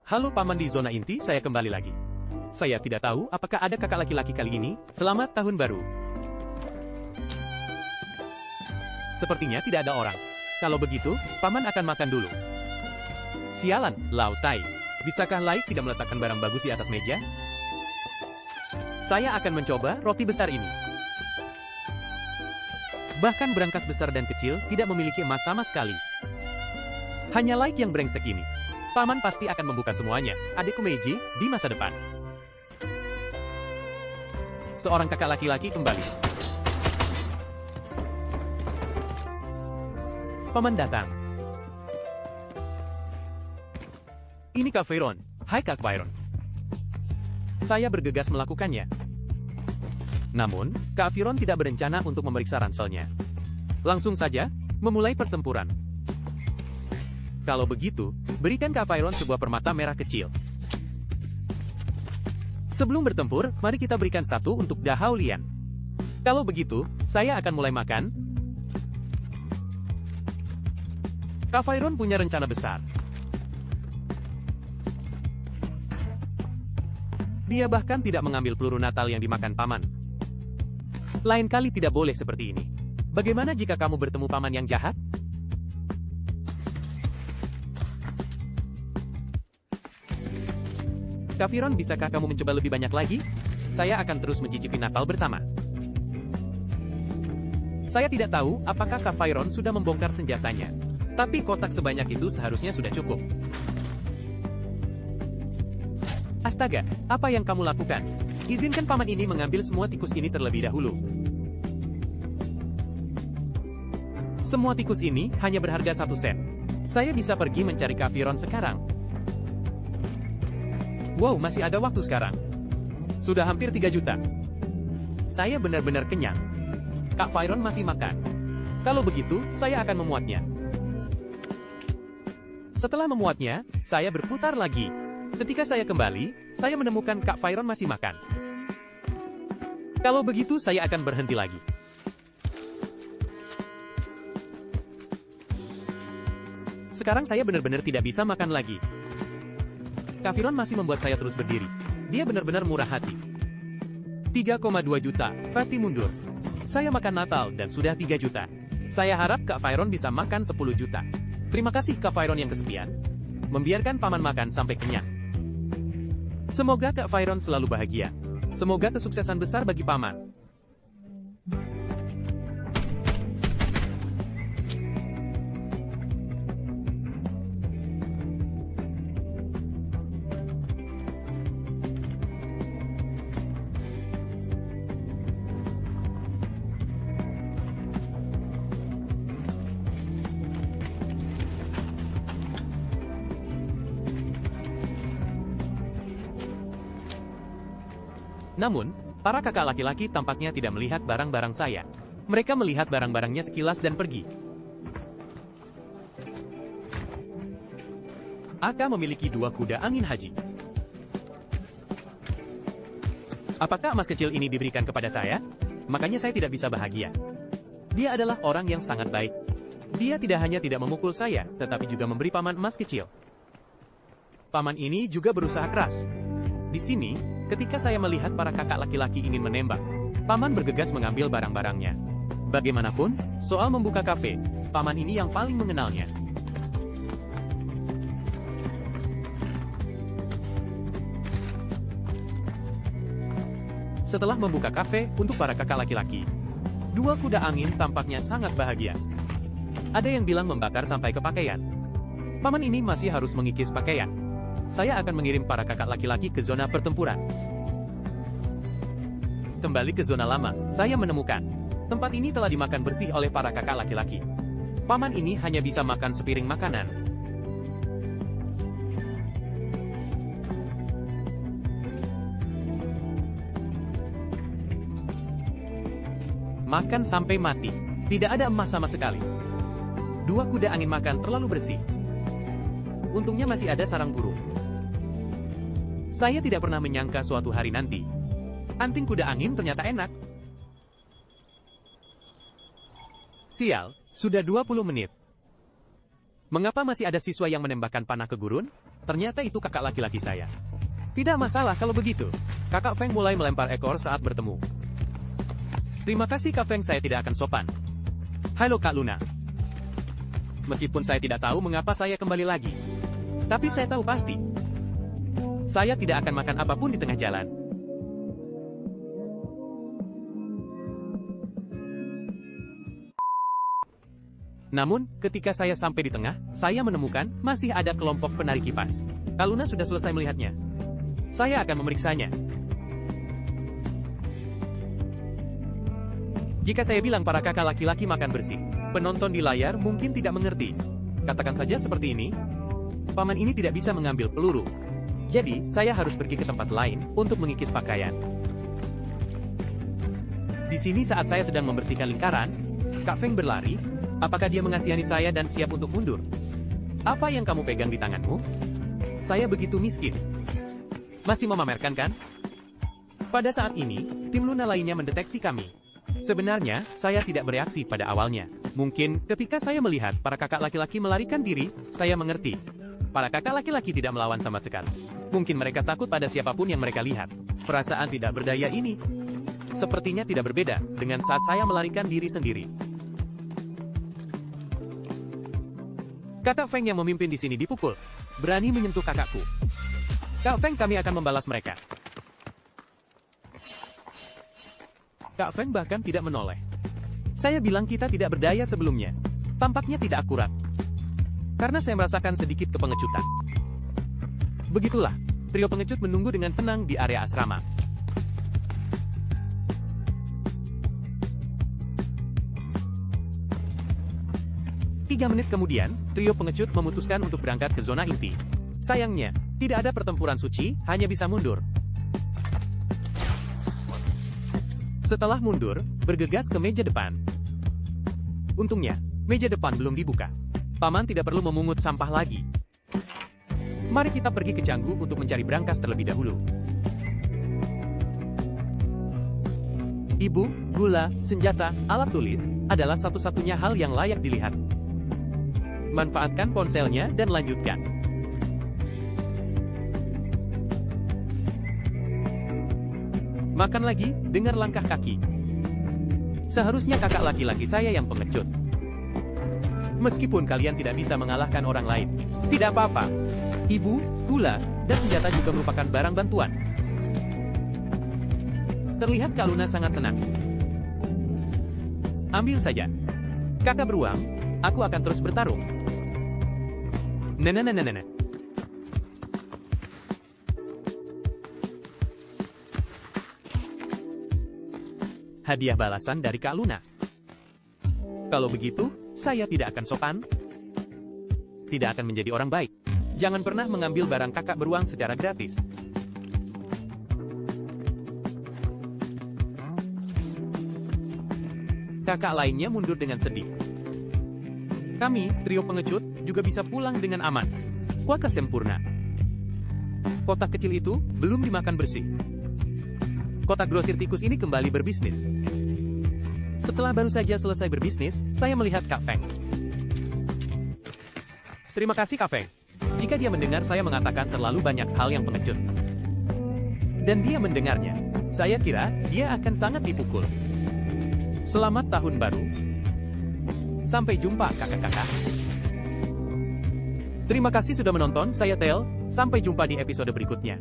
Halo Paman di zona inti, saya kembali lagi. Saya tidak tahu apakah ada kakak laki-laki kali ini. Selamat Tahun Baru. Sepertinya tidak ada orang. Kalau begitu, Paman akan makan dulu. Sialan, Lao Tai. Bisakah Lai tidak meletakkan barang bagus di atas meja? Saya akan mencoba roti besar ini. Bahkan berangkas besar dan kecil tidak memiliki emas sama sekali. Hanya Lai yang brengsek ini. Paman pasti akan membuka semuanya, adikku Meiji, di masa depan. Seorang kakak laki-laki kembali. Paman datang. Ini Kak Veyron. Hai Kak Veyron. Saya bergegas melakukannya. Namun, Kak Veyron tidak berencana untuk memeriksa ranselnya. Langsung saja, memulai pertempuran. Kalau begitu, berikan Kak Veyron sebuah permata merah kecil. Sebelum bertempur, mari kita berikan satu untuk Dahao Lian. Kalau begitu, saya akan mulai makan. Kak Veyron punya rencana besar. Dia bahkan tidak mengambil peluru Natal yang dimakan Paman. Lain kali tidak boleh seperti ini. Bagaimana jika kamu bertemu Paman yang jahat? Kak Veyron, bisakah kamu mencoba lebih banyak lagi? Saya akan terus mencicipi Natal bersama. Saya tidak tahu apakah Kak Veyron sudah membongkar senjatanya. Tapi kotak sebanyak itu seharusnya sudah cukup. Astaga, apa yang kamu lakukan? Izinkan Paman ini mengambil semua tikus ini terlebih dahulu. Semua tikus ini hanya berharga 1 sen. Saya bisa pergi mencari Kak Veyron sekarang. Wow, masih ada waktu sekarang. Sudah hampir 3 juta. Saya benar-benar kenyang. Kak Veyron masih makan. Kalau begitu, saya akan memuatnya. Setelah memuatnya, saya berputar lagi. Ketika saya kembali, saya menemukan Kak Veyron masih makan. Kalau begitu, saya akan berhenti lagi. Sekarang saya benar-benar tidak bisa makan lagi. Kak Veyron masih membuat saya terus berdiri. Dia benar-benar murah hati. 3,2 juta, Fatih mundur. Saya makan Natal dan sudah 3 juta. Saya harap Kak Veyron bisa makan 10 juta. Terima kasih Kak Veyron yang kesepian. Membiarkan Paman makan sampai kenyang. Semoga Kak Veyron selalu bahagia. Semoga kesuksesan besar bagi Paman. Namun, para kakak laki-laki tampaknya tidak melihat barang-barang saya. Mereka melihat barang-barangnya sekilas dan pergi. Aka memiliki 2 kuda angin haji. Apakah emas kecil ini diberikan kepada saya? Makanya saya tidak bisa bahagia. Dia adalah orang yang sangat baik. Dia tidak hanya tidak memukul saya, tetapi juga memberi Paman emas kecil. Paman ini juga berusaha keras. Di sini, ketika saya melihat para kakak laki-laki ingin menembak, Paman bergegas mengambil barang-barangnya. Bagaimanapun, soal membuka kafe, Paman ini yang paling mengenalnya. Setelah membuka kafe untuk para kakak laki-laki, 2 kuda angin tampaknya sangat bahagia. Ada yang bilang membakar sampai ke pakaian. Paman ini masih harus mengikis pakaian. Saya akan mengirim para kakak laki-laki ke zona pertempuran. Kembali ke zona lama, saya menemukan tempat ini telah dimakan bersih oleh para kakak laki-laki. Paman ini hanya bisa makan sepiring makanan. Makan sampai mati. Tidak ada emas sama sekali. 2 kuda angin makan terlalu bersih. Untungnya masih ada sarang burung. Saya tidak pernah menyangka suatu hari nanti, anting kuda angin ternyata enak. Sial, sudah 20 menit. Mengapa masih ada siswa yang menembakkan panah ke gurun? Ternyata itu kakak laki-laki saya. Tidak masalah kalau begitu. Kakak Feng mulai melempar ekor saat bertemu. Terima kasih Kak Feng, saya tidak akan sopan. Halo Kak Luna. Meskipun saya tidak tahu mengapa saya kembali lagi. Tapi saya tahu pasti. Saya tidak akan makan apapun di tengah jalan. Namun, ketika saya sampai di tengah, saya menemukan masih ada kelompok penari kipas. Kak Luna sudah selesai melihatnya. Saya akan memeriksanya. Jika saya bilang para kakak laki-laki makan bersih, penonton di layar mungkin tidak mengerti. Katakan saja seperti ini. Paman ini tidak bisa mengambil peluru. Jadi, saya harus pergi ke tempat lain untuk mengikis pakaian. Di sini saat saya sedang membersihkan lingkaran, Kak Feng berlari. Apakah dia mengasihani saya dan siap untuk mundur? Apa yang kamu pegang di tanganmu? Saya begitu miskin. Masih memamerkan kan? Pada saat ini, tim Luna lainnya mendeteksi kami. Sebenarnya, saya tidak bereaksi pada awalnya. Mungkin, ketika saya melihat para kakak laki-laki melarikan diri, saya mengerti. Para kakak laki-laki tidak melawan sama sekali. Mungkin mereka takut pada siapapun yang mereka lihat. Perasaan tidak berdaya ini sepertinya tidak berbeda dengan saat saya melarikan diri sendiri. Kakak Feng yang memimpin di sini dipukul. Berani menyentuh kakakku. Kak Feng, kami akan membalas mereka. Kak Feng bahkan tidak menoleh. Saya bilang kita tidak berdaya sebelumnya. Tampaknya tidak akurat. Karena saya merasakan sedikit kepengecutan. Begitulah, trio pengecut menunggu dengan tenang di area asrama. Tiga menit kemudian, trio pengecut memutuskan untuk berangkat ke zona inti. Sayangnya, tidak ada pertempuran suci, hanya bisa mundur. Setelah mundur, bergegas ke meja depan. Untungnya, meja depan belum dibuka. Paman tidak perlu memungut sampah lagi. Mari kita pergi ke Canggu untuk mencari brankas terlebih dahulu. Ibu, gula, senjata, alat tulis, adalah satu-satunya hal yang layak dilihat. Manfaatkan ponselnya dan lanjutkan. Makan lagi, dengar langkah kaki. Seharusnya kakak laki-laki saya yang pengecut. Meskipun kalian tidak bisa mengalahkan orang lain, tidak apa-apa. Ibu, gula, dan senjata juga merupakan barang bantuan. Terlihat Kak Luna sangat senang. Ambil saja. Kakak beruang, aku akan terus bertarung. Nenek. Hadiah balasan dari Kak Luna. Kalau begitu, saya tidak akan sopan. Tidak akan menjadi orang baik. Jangan pernah mengambil barang kakak beruang secara gratis. Kakak lainnya mundur dengan sedih. Kami, trio pengecut, juga bisa pulang dengan aman. Kuaka sempurna. Kotak kecil itu belum dimakan bersih. Kotak grosir tikus ini kembali berbisnis. Setelah baru saja selesai berbisnis, saya melihat Kak Feng. Terima kasih Kak Feng. Jika dia mendengar saya mengatakan terlalu banyak hal yang pengecut. Dan dia mendengarnya. Saya kira dia akan sangat dipukul. Selamat tahun baru. Sampai jumpa kakak-kakak. Terima kasih sudah menonton, saya Tel. Sampai jumpa di episode berikutnya.